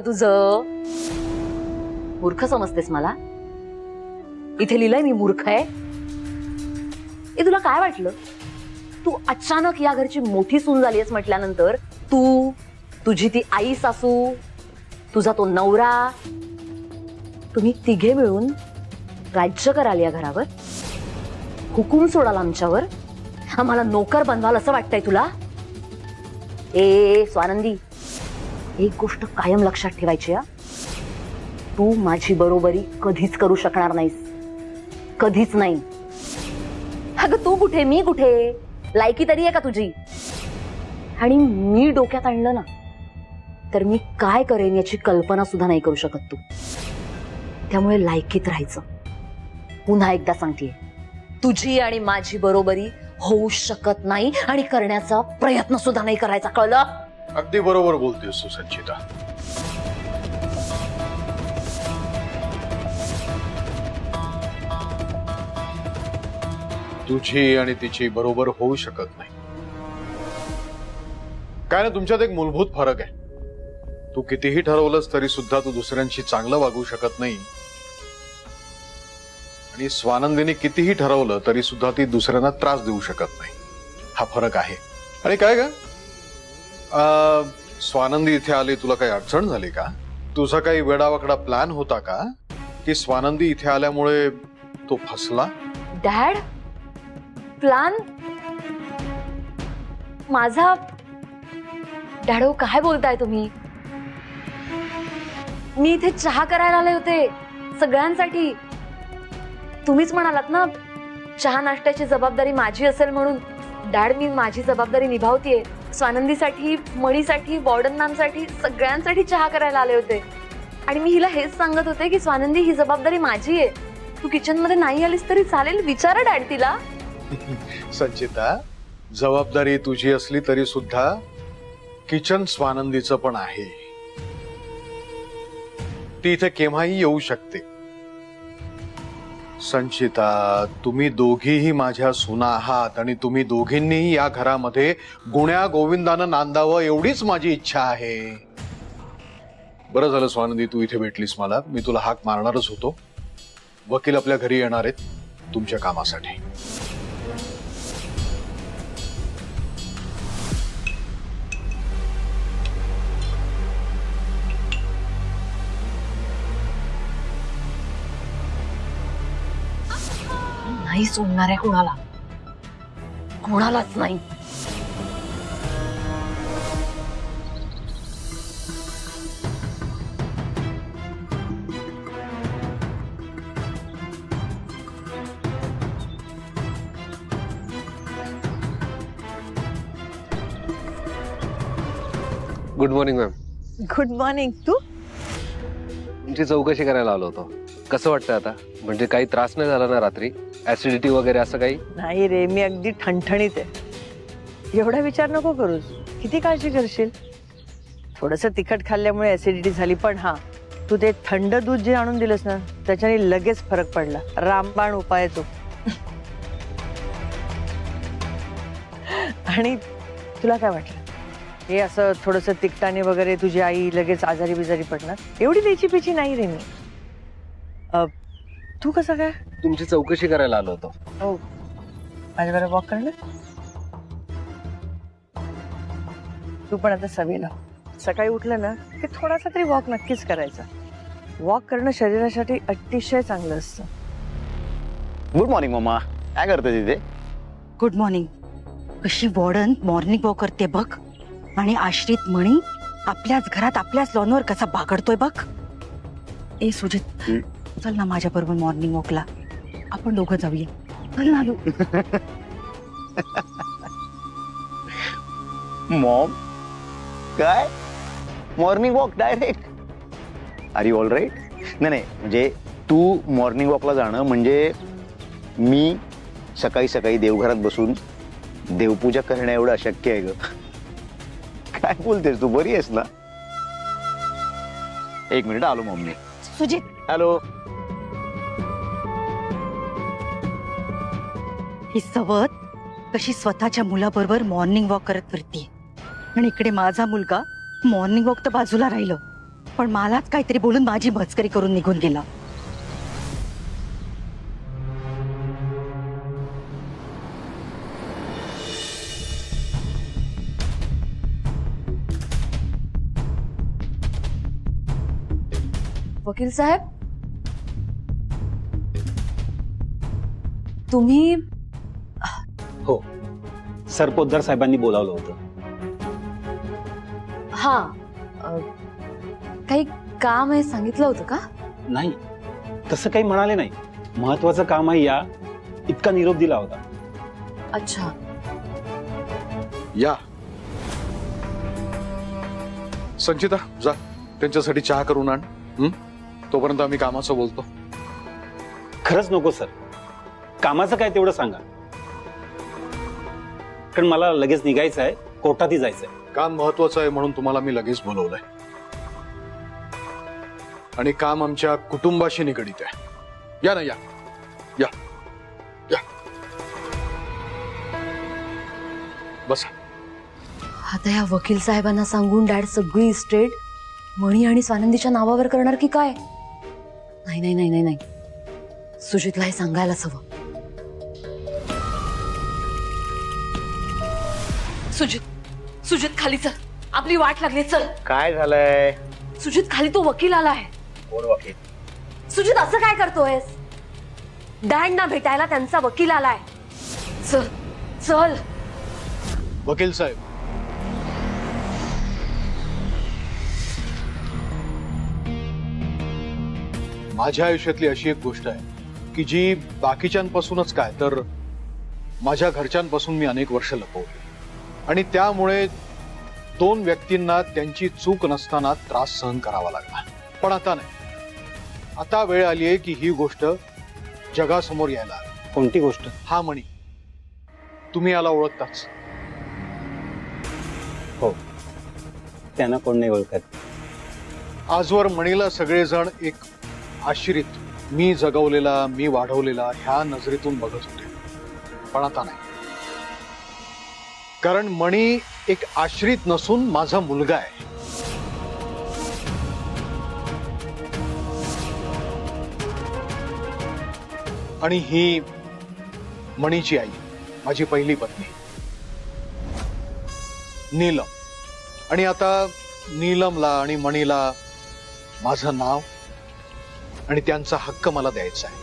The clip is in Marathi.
तुझं मूर्ख समजतेस मला? इथे लिहिलंय मी मूर्ख आहे? हे तुला काय वाटलं? तू अचानक या घरची मोठी सून झालीस म्हटल्यानंतर तू, तुझी ती आई सासू, तुझा तो नवरा, तुम्ही तिघे मिळून राज्य कराल या घरावर, हुकूम सोडाल आमच्यावर, आम्हाला नोकर बनवाल असं वाटतंय तुला? ए स्वानंदी, एक गोष्ट कायम लक्षात ठेवायची हा, तू माझी बरोबरी कधीच करू शकणार नाहीस, कधीच नाही. अगं तू कुठे मी कुठे, लायकी तरी आहे का तुझी? आणि मी डोक्यात आणलं ना तर मी काय करेन याची कल्पना सुद्धा नाही करू शकत तू. त्यामुळे लायकीत राहायचं. पुन्हा एकदा सांगतेय, तुझी आणि माझी बरोबरी होऊ शकत नाही आणि करण्याचा प्रयत्न सुद्धा नाही करायचा, कळलं? अगदी बरोबर बोलतेस तू संचिता. तुझी आणि तिची बरोबर होऊ शकत नाही. काय ना, तुमच्यात एक मूलभूत फरक आहे. तू कितीही ठरवलंस तरी सुद्धा तू दुसऱ्यांशी चांगलं वागू शकत नाही, आणि स्वानंदीने कितीही ठरवलं तरी सुद्धा ती दुसऱ्यांना त्रास देऊ शकत नाही. हा फरक आहे. आणि काय का स्वानंदी इथे आली, तुला काही अडचण झाली का? तुझा काही वेडावाकडा प्लॅन होता का की स्वानंदी इथे आल्यामुळे तो फसला? डॅड, प्लॅन माझा? डॅडो काय बोलताय तुम्ही? मी इथे चहा करायला आले होते सगळ्यांसाठी. तुम्हीच म्हणालात ना चहा नाश्त्याची जबाबदारी माझी असेल म्हणून. डॅड, मी माझी जबाबदारी निभावतीये. स्वानंदीसाठी, मणीसाठी, वॉर्डनांसाठी, सगळ्यांसाठी चहा करायला आले होते. आणि मी हिला हेच सांगत होते की स्वानंदी, ही जबाबदारी माझी आहे. तू किचन मध्ये नाही आलीस तरी चालेल, विचारा डॅड तिला. संचिता, जबाबदारी तुझी असली तरी सुद्धा किचन स्वानंदीचं पण आहे. ती इथे केव्हाही येऊ शकते. संचिता, तुम्ही दोघीही माझ्या सुना आहात आणि तुम्ही दोघींनीही या घरामध्ये गुण्या गोविंदानं नांदावं एवढीच माझी इच्छा आहे. बरं झालं स्वानंदी तू इथे भेटलीस मला. मी तुला हाक मारणारच होतो. वकील आपल्या घरी येणार आहेत तुमच्या कामासाठी. नाही सोडणार आहे कोणाला, कोणालाच नाही. Good morning ma'am. Good morning. तू? तुमची चौकशी करायला आलो होतो. कसं वाटतं आता? म्हणजे काही त्रास नाही झाला ना रात्री? ऍसिडिटी वगैरे असं काही? नाही रे, मी अगदी ठणठणीत आहे. एवढा विचार नको करूस. किती काळजी करशील? थोडंसं तिखट खाल्ल्यामुळे ऍसिडिटी झाली, पण हा, तू ते थंड दूध जे आणून दिलंस ना त्याच्याने लगेच फरक पडला. रामबाण उपाय तो. आणि तुला काय वाटलं हे असं थोडंसं तिखटाने वगैरे तुझी आई लगेच आजारी बिजारी पडणार? एवढी लेची पिची नाही रे मी. तू कसं काय? तुमची चौकशी करायला आलो होतो. हो, माझ्या बरोबर वॉक करणं. तू पण आता सवय लाव. सकाळी उठलं ना की थोडासा तरी वॉक नक्कीच करायचा. वॉक करणं शरीरासाठी अतिशय चांगलं असतं. Good morning mamma. काय करते तिथे? Good morning. कशी वॉर्डन मॉर्निंग वॉक करते बघ. आणि आश्रित मणी आपल्याच घरात आपल्याच लॉनवर कसा बागडतोय बघ. ए सुजित, चल ना माझ्या बरोबर मॉर्निंग वॉकला. आपण दोघं जाऊया. चल ना. मॉम, काय morning walk direct? Are you all right? नाही नाही, म्हणजे तू मॉर्निंग वॉकला जाणं म्हणजे मी सकाळी सकाळी देवघरात बसून देवपूजा करणं एवढं अशक्य आहे ग. काय बोलतेस तू? बरी आहेस ना? एक मिनिट, आलो मम्मी. सुजित, हॅलो. ही सवत कशी स्वतःच्या मुलाबरोबर मॉर्निंग वॉक करत फिरते. आणि इकडे माझा मुलगा मॉर्निंग वॉक तर बाजूला राहिलं, पण मलाच काहीतरी बोलून माझी मस्करी करून निघून गेला. वकील साहेब, तुम्ही हो, सर पोद्दार साहेबांनी बोलावलं होतं. हा काही काम आहे सांगितलं होतं का? नाही, तसं काही म्हणाले नाही. महत्वाचं काम आहे या इतका निरोप दिला होता. अच्छा. या संचिता, जा त्यांच्यासाठी चहा करून आण. तोपर्यंत आम्ही कामाचं बोलतो. खरंच नको सर, कामाचं काय तेवढं सांगा, कारण मला लगेच निघायचं आहे, कोर्टातही जायचंय. काम महत्वाचं आहे म्हणून तुम्हाला मी लगेच बोलवलंय, आणि काम आमच्या कुटुंबाशी निगडीत आहे. या ना, या या या, बसा. आता या वकील साहेबांना सांगून डॅड सगळी इस्टेट मणी आणि स्वानंदीच्या नावावर करणार की काय? नाही नाही नाही नाही नाही, सुजितला हे सांगायलाच हवं. सुजित, सुजित खाली चल, आपली वाट लागली, चल. काय झालंय? सुजित खाली तो वकील आलाय. कोण वकील? सुजित असं काय करतोयस? डॅडना भेटायला त्यांचा वकील आलाय. चल चल. वकील साहेब, माझ्या आयुष्यातली अशी एक गोष्ट आहे की जी बाकीच्यांपासूनच काय तर माझ्या घरच्यांपासून मी अनेक वर्ष लपवली, आणि त्यामुळे 2 व्यक्तींना त्यांची चूक नसताना त्रास सहन करावा लागला. पण आता नाही, आता वेळ आली आहे की ही गोष्ट जगासमोर यायला हवी. कोणती गोष्ट? हा मणी, तुम्ही याला ओळखताच. हो, त्यांना कोण नाही ओळखत. आजवर मणीला सगळेजण एक आश्रित, मी जगवलेला, मी वाढवलेला ह्या नजरेतून बघत होते. पण आता नाही, कारण मणी एक आश्रित नसून माझा मुलगा आहे. आणि ही मणीची आई, माझी पहिली पत्नी नीलम. आणि आता नीलमला आणि मणीला माझं नाव आणि त्यांचा हक्क मला द्यायचा आहे.